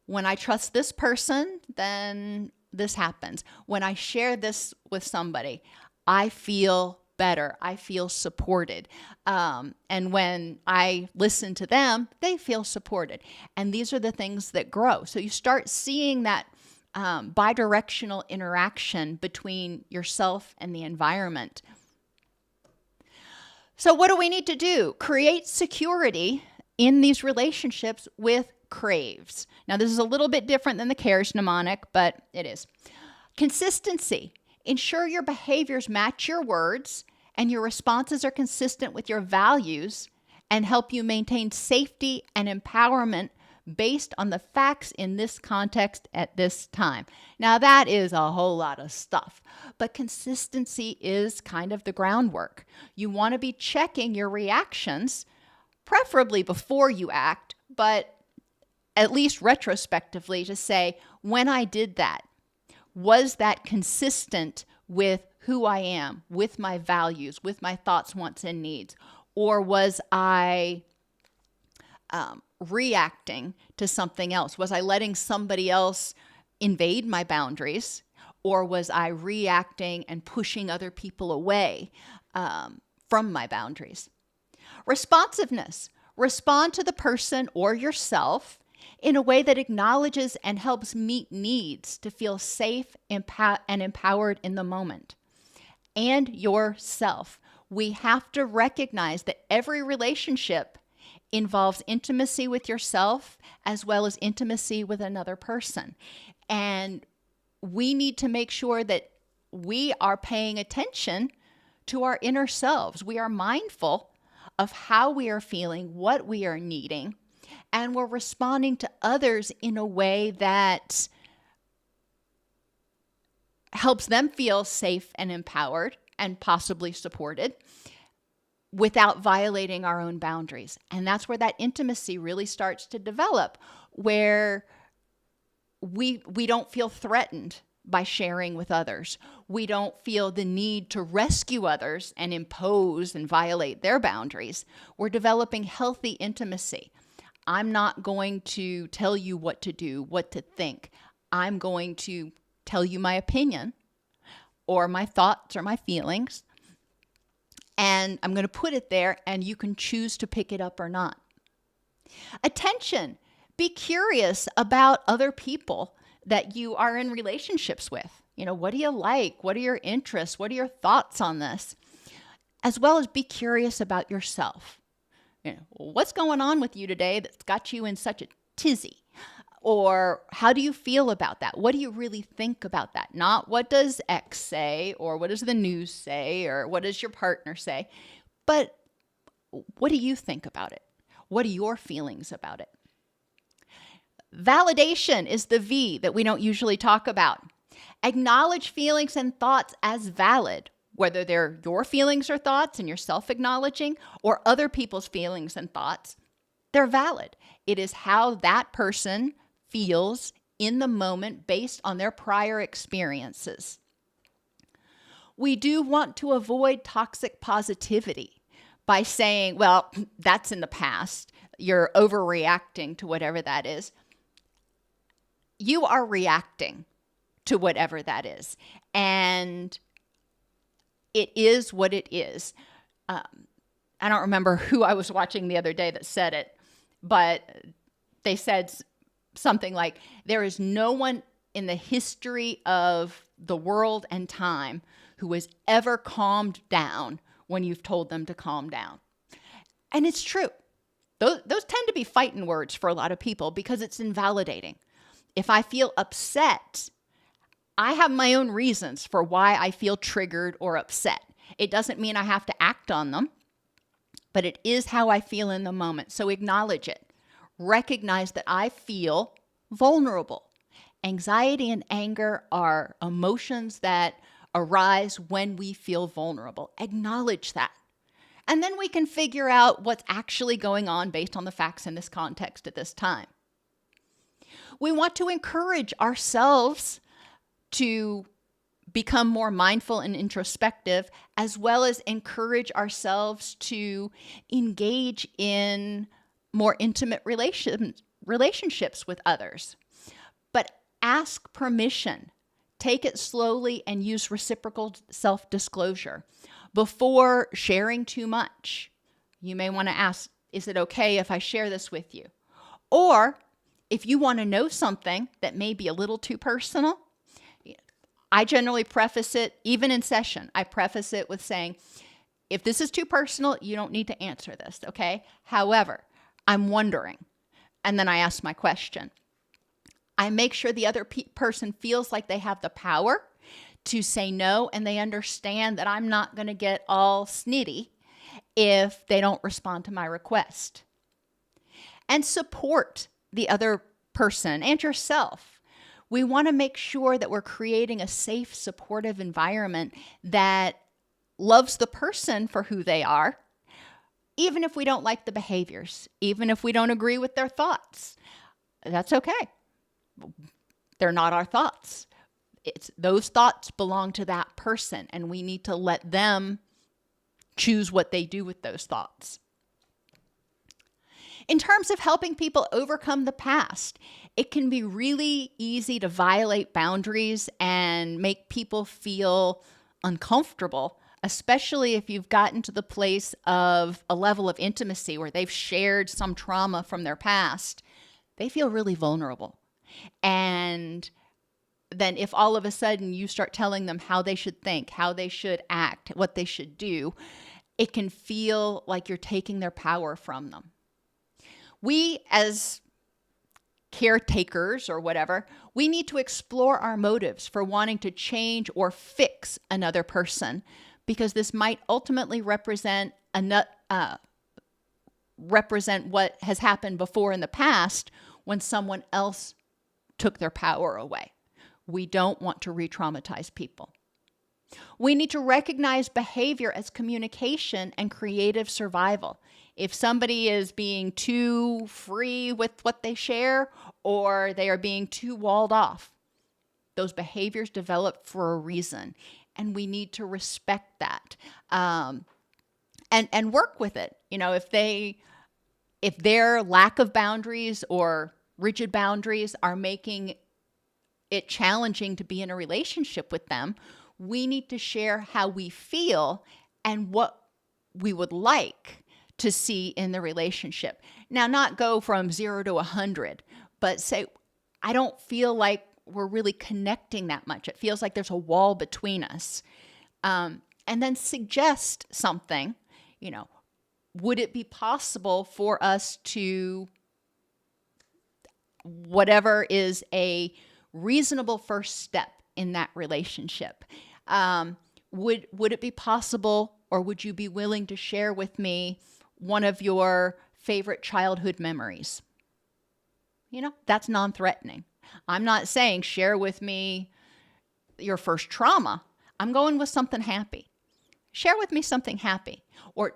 when I trust this person, then this happens. When I share this with somebody, I feel better. I feel supported. And when I listen to them, they feel supported. And these are the things that grow. So you start seeing that bidirectional interaction between yourself and the environment. So what do we need to do? Create security in these relationships with craves. Now, this is a little bit different than the cares mnemonic, but it is. Consistency. Ensure your behaviors match your words and your responses are consistent with your values and help you maintain safety and empowerment based on the facts in this context at this time. Now, that is a whole lot of stuff, but consistency is kind of the groundwork. You want to be checking your reactions, preferably before you act, but at least retrospectively to say, when I did that, was that consistent with who I am, with my values, with my thoughts, wants, and needs? Or was I reacting to something else? Was I letting somebody else invade my boundaries? Or was I reacting and pushing other people away from my boundaries? Responsiveness. Respond to the person or yourself in a way that acknowledges and helps meet needs to feel safe and empowered in the moment. And yourself. We have to recognize that every relationship involves intimacy with yourself as well as intimacy with another person. And we need to make sure that we are paying attention to our inner selves. We are mindful of how we are feeling, what we are needing, and we're responding to others in a way that helps them feel safe and empowered and possibly supported without violating our own boundaries. And that's where that intimacy really starts to develop, where we don't feel threatened by sharing with others. We don't feel the need to rescue others and impose and violate their boundaries. We're developing healthy intimacy. I'm not going to tell you what to do, what to think. I'm going to tell you my opinion or my thoughts or my feelings, and I'm going to put it there, and you can choose to pick it up or not. Attention. Be curious about other people that you are in relationships with. You know, what do you like? What are your interests? What are your thoughts on this? As well as be curious about yourself. You know, what's going on with you today that's got you in such a tizzy? Or how do you feel about that? What do you really think about that? Not what does X say, or what does the news say, or what does your partner say, but what do you think about it? What are your feelings about it? Validation is the V that we don't usually talk about. Acknowledge feelings and thoughts as valid, whether they're your feelings or thoughts and you're self-acknowledging, or other people's feelings and thoughts. They're valid. It is how that person feels in the moment based on their prior experiences. We do want to avoid toxic positivity by saying, well, that's in the past. You're overreacting to whatever that is. You are reacting to whatever that is. And it is what it is. I don't remember who I was watching the other day that said it, but they said something like, there is no one in the history of the world and time who has ever calmed down when you've told them to calm down. And it's true. Those tend to be fighting words for a lot of people because it's invalidating. If I feel upset, I have my own reasons for why I feel triggered or upset. It doesn't mean I have to act on them, but it is how I feel in the moment. So acknowledge it. Recognize that I feel vulnerable. Anxiety and anger are emotions that arise when we feel vulnerable. Acknowledge that. And then we can figure out what's actually going on based on the facts in this context at this time. We want to encourage ourselves to become more mindful and introspective, as well as encourage ourselves to engage in more intimate relationships with others. But ask permission. Take it slowly and use reciprocal self-disclosure. Before sharing too much, you may want to ask, is it okay if I share this with you? Or if you want to know something that may be a little too personal, I generally preface it, even in session, I preface it with saying, if this is too personal, you don't need to answer this, okay? However, I'm wondering, and then I ask my question. I make sure the other person feels like they have the power to say no, and they understand that I'm not going to get all snitty if they don't respond to my request. And support the other person and yourself. We want to make sure that we're creating a safe, supportive environment that loves the person for who they are, even if we don't like the behaviors, even if we don't agree with their thoughts. That's okay. They're not our thoughts. Those thoughts belong to that person, and we need to let them choose what they do with those thoughts. In terms of helping people overcome the past, it can be really easy to violate boundaries and make people feel uncomfortable, especially if you've gotten to the place of a level of intimacy where they've shared some trauma from their past. They feel really vulnerable. And then if all of a sudden you start telling them how they should think, how they should act, what they should do, it can feel like you're taking their power from them. We, as caretakers or whatever, we need to explore our motives for wanting to change or fix another person, because this might ultimately represent what has happened before in the past when someone else took their power away. We don't want to re-traumatize people. We need to recognize behavior as communication and creative survival. If somebody is being too free with what they share, or they are being too walled off, those behaviors develop for a reason, and we need to respect that and work with it. You know, if their lack of boundaries or rigid boundaries are making it challenging to be in a relationship with them, we need to share how we feel and what we would like to see in the relationship. Now, not go from 0 to 100, but say, I don't feel like we're really connecting that much. It feels like there's a wall between us. And then suggest something, would it be possible for us to whatever is a reasonable first step in that relationship. Would it be possible, or would you be willing to share with me one of your favorite childhood memories? That's non-threatening. I'm not saying share with me your first trauma. I'm going with something happy. Share with me something happy. Or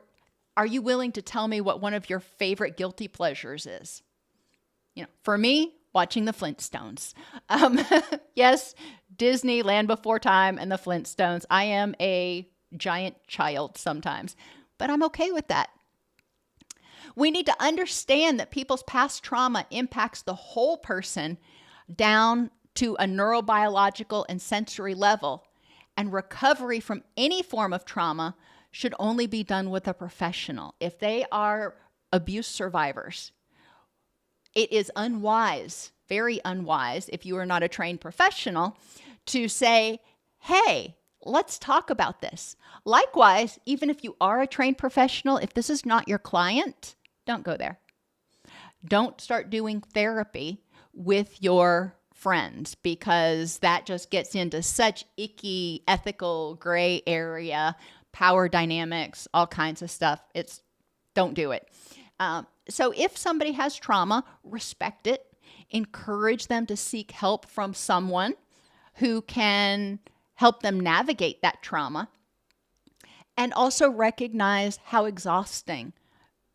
are you willing to tell me what one of your favorite guilty pleasures is? For me, watching the Flintstones. Yes, Disney, Land Before Time, and the Flintstones. I am a giant child sometimes, but I'm okay with that. We need to understand that people's past trauma impacts the whole person down to a neurobiological and sensory level, and recovery from any form of trauma should only be done with a professional. If they are abuse survivors, it is unwise, very unwise, if you are not a trained professional, to say, hey, let's talk about this. Likewise, even if you are a trained professional, if this is not your client, don't go there. Don't start doing therapy with your friends, because that just gets into such icky, ethical, gray area, power dynamics, all kinds of stuff. Don't do it. So if somebody has trauma, respect it. Encourage them to seek help from someone who can help them navigate that trauma. And also recognize how exhausting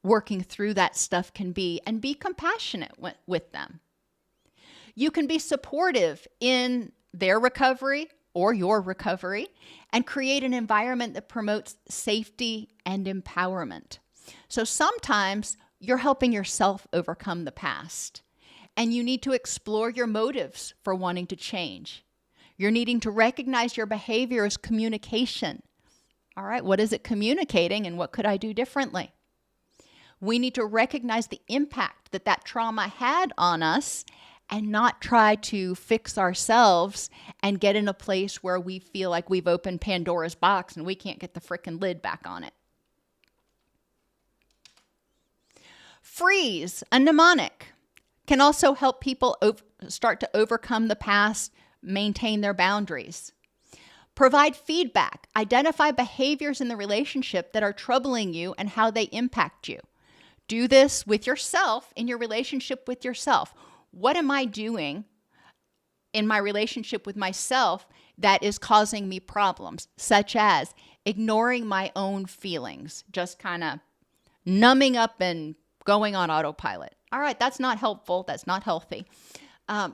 working through that stuff can be, and be compassionate with them. You can be supportive in their recovery or your recovery, and create an environment that promotes safety and empowerment. So sometimes you're helping yourself overcome the past, and you need to explore your motives for wanting to change. You're needing to recognize your behavior as communication. All right, what is it communicating, and what could I do differently? We need to recognize the impact that trauma had on us, and not try to fix ourselves and get in a place where we feel like we've opened Pandora's box and we can't get the frickin' lid back on it. Freeze, a mnemonic, can also help people start to overcome the past, maintain their boundaries. Provide feedback. Identify behaviors in the relationship that are troubling you and how they impact you. Do this with yourself, in your relationship with yourself. What am I doing in my relationship with myself that is causing me problems, such as ignoring my own feelings, just kind of numbing up and going on autopilot? All right, that's not helpful. That's not healthy.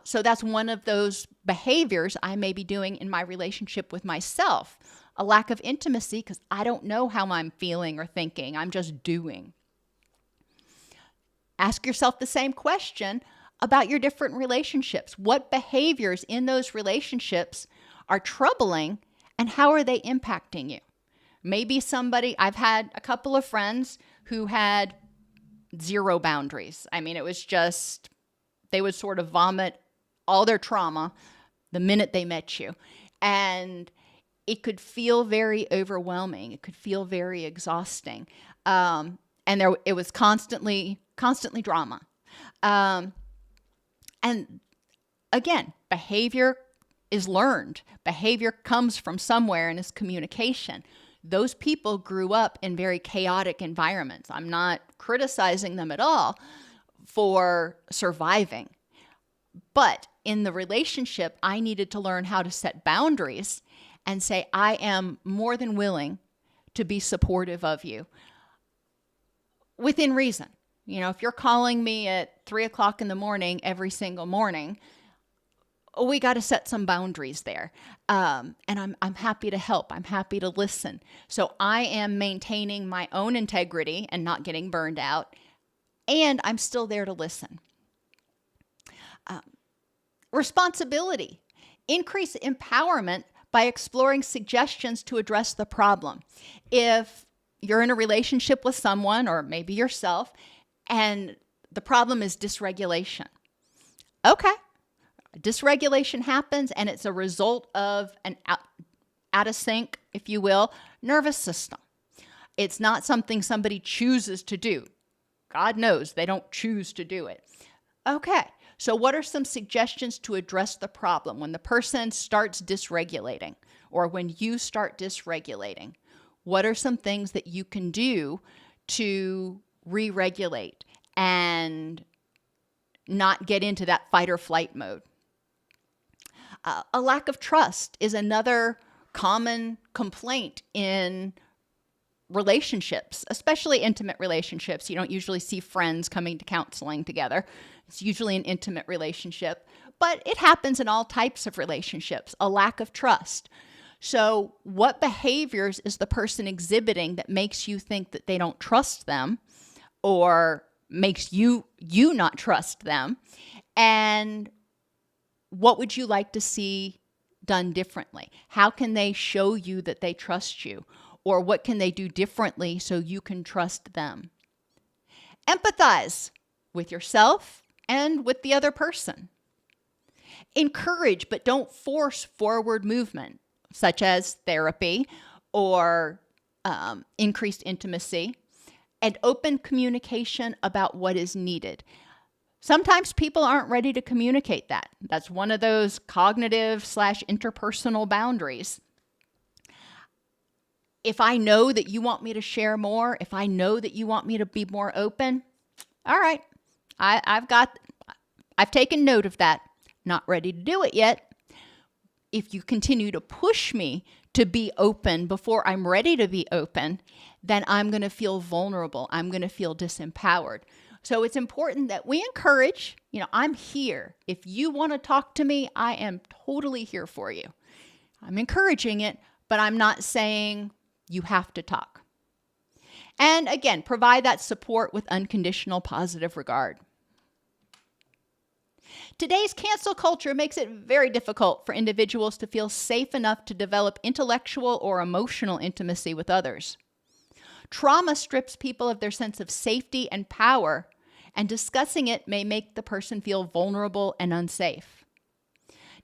So that's one of those behaviors I may be doing in my relationship with myself. A lack of intimacy because I don't know how I'm feeling or thinking. I'm just doing. Ask yourself the same question about your different relationships. What behaviors in those relationships are troubling, and how are they impacting you? Maybe I've had a couple of friends who had zero boundaries. I mean, it was just, they would sort of vomit all their trauma the minute they met you. And it could feel very overwhelming. It could feel very exhausting. It was constantly drama. And again, behavior is learned. Behavior comes from somewhere and is communication. Those people grew up in very chaotic environments. I'm not criticizing them at all for surviving. But in the relationship, I needed to learn how to set boundaries and say, I am more than willing to be supportive of you within reason. If you're calling me at 3:00 in the morning every single morning, we got to set some boundaries there. And I'm happy to help. I'm happy to listen. So I am maintaining my own integrity and not getting burned out. And I'm still there to listen. Responsibility. Increase empowerment by exploring suggestions to address the problem. If you're in a relationship with someone, or maybe yourself, and the problem is dysregulation. Okay. Dysregulation happens, and it's a result of an out of sync, if you will, nervous system. It's not something somebody chooses to do. God knows they don't choose to do it. Okay. So what are some suggestions to address the problem when the person starts dysregulating or when you start dysregulating? What are some things that you can do to re-regulate and not get into that fight or flight mode? A lack of trust is another common complaint in relationships, especially intimate relationships. You don't usually see friends coming to counseling together. It's usually an intimate relationship, but it happens in all types of relationships, a lack of trust. So what behaviors is the person exhibiting that makes you think that they don't trust them or makes you not trust them? And what would you like to see done differently? How can they show you that they trust you? Or what can they do differently so you can trust them? Empathize with yourself and with the other person. Encourage, but don't force forward movement, such as therapy or increased intimacy, and open communication about what is needed. Sometimes people aren't ready to communicate that. That's one of those cognitive/interpersonal boundaries. If I know that you want me to share more, if I know that you want me to be more open, all right, I've taken note of that. Not ready to do it yet. If you continue to push me to be open before I'm ready to be open, then I'm going to feel vulnerable. I'm going to feel disempowered. So it's important that we encourage, I'm here. If you want to talk to me, I am totally here for you. I'm encouraging it, but I'm not saying you have to talk. And again, provide that support with unconditional positive regard. Today's cancel culture makes it very difficult for individuals to feel safe enough to develop intellectual or emotional intimacy with others. Trauma strips people of their sense of safety and power, and discussing it may make the person feel vulnerable and unsafe.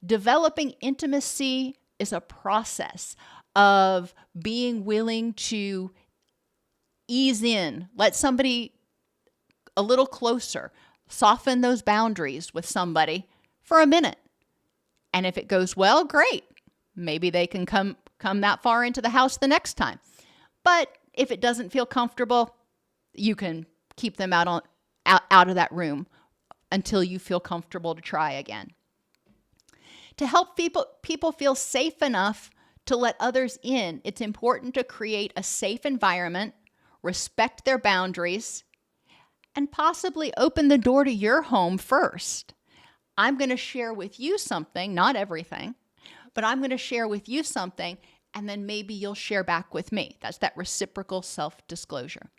Developing intimacy is a process of being willing to ease in, let somebody a little closer, soften those boundaries with somebody for a minute. And if it goes well, great. Maybe they can come that far into the house the next time. But if it doesn't feel comfortable, you can keep them out of that room until you feel comfortable to try again. To help people feel safe enough to let others in, it's important to create a safe environment, respect their boundaries, and possibly open the door to your home first. I'm going to share with you something, not everything, but I'm going to share with you something, and then maybe you'll share back with me. That's that reciprocal self-disclosure.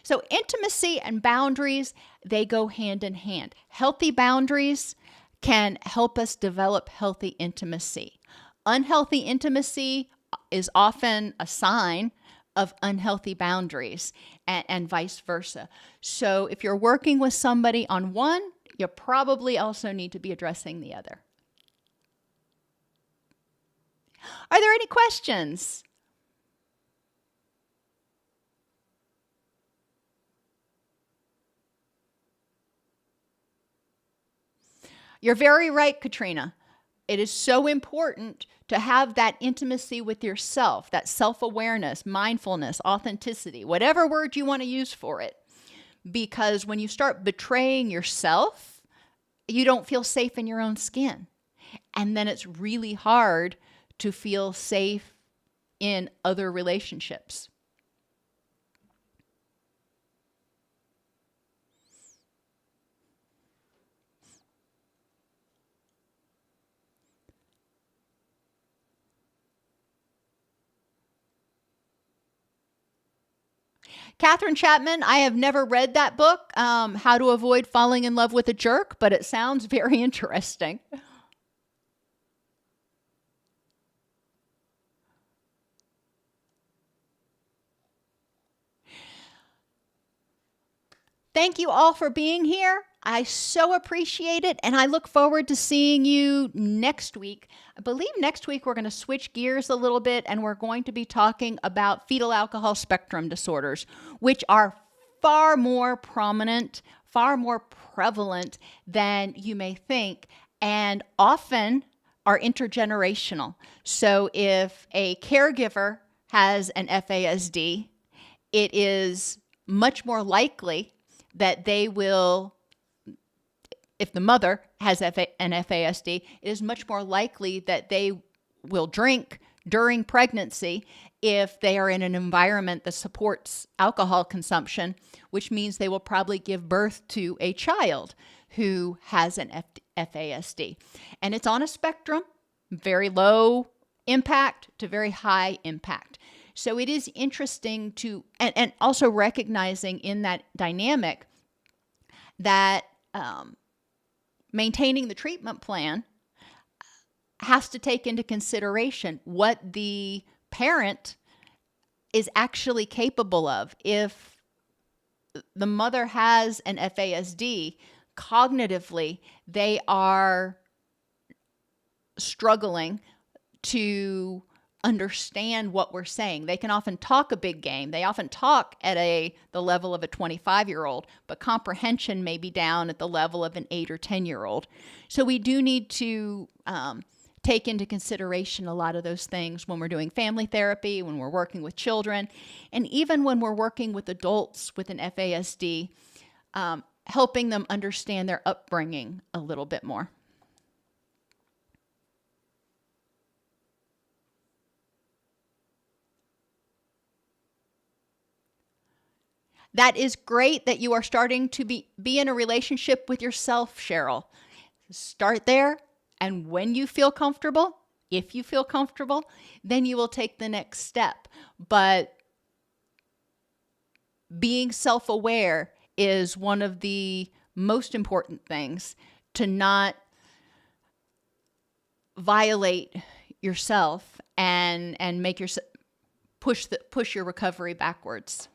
So intimacy and boundaries, they go hand in hand. Healthy boundaries can help us develop healthy intimacy. Unhealthy intimacy is often a sign of unhealthy boundaries and vice versa. So if you're working with somebody on one, you probably also need to be addressing the other. Are there any questions? You're very right, Katrina. It is so important to have that intimacy with yourself, that self-awareness, mindfulness, authenticity, whatever word you want to use for it. Because when you start betraying yourself, you don't feel safe in your own skin. And then it's really hard to feel safe in other relationships. Catherine Chapman, I have never read that book, How to Avoid Falling in Love with a Jerk, but it sounds very interesting. Thank you all for being here. I so appreciate it, and I look forward to seeing you next week. I believe next week we're going to switch gears a little bit, and we're going to be talking about fetal alcohol spectrum disorders, which are far more prominent, far more prevalent than you may think, and often are intergenerational. So if a caregiver has an FASD, it is much more likely that they will, if the mother has an FASD, it is much more likely that they will drink during pregnancy if they are in an environment that supports alcohol consumption, which means they will probably give birth to a child who has an FASD. And it's on a spectrum, very low impact to very high impact. So it is interesting to, and also recognizing in that dynamic that maintaining the treatment plan has to take into consideration what the parent is actually capable of. If the mother has an FASD, cognitively, they are struggling to understand what we're saying. They can often talk a big game. They often talk at the level of a 25-year-old, but comprehension may be down at the level of an 8 or 10-year-old. So we do need to take into consideration a lot of those things when we're doing family therapy, when we're working with children, and even when we're working with adults with an FASD, helping them understand their upbringing a little bit more. That is great that you are starting to be in a relationship with yourself, Cheryl. Start there, and when you feel comfortable, if you feel comfortable, then you will take the next step. But being self-aware is one of the most important things, to not violate yourself and make yourself push your recovery backwards.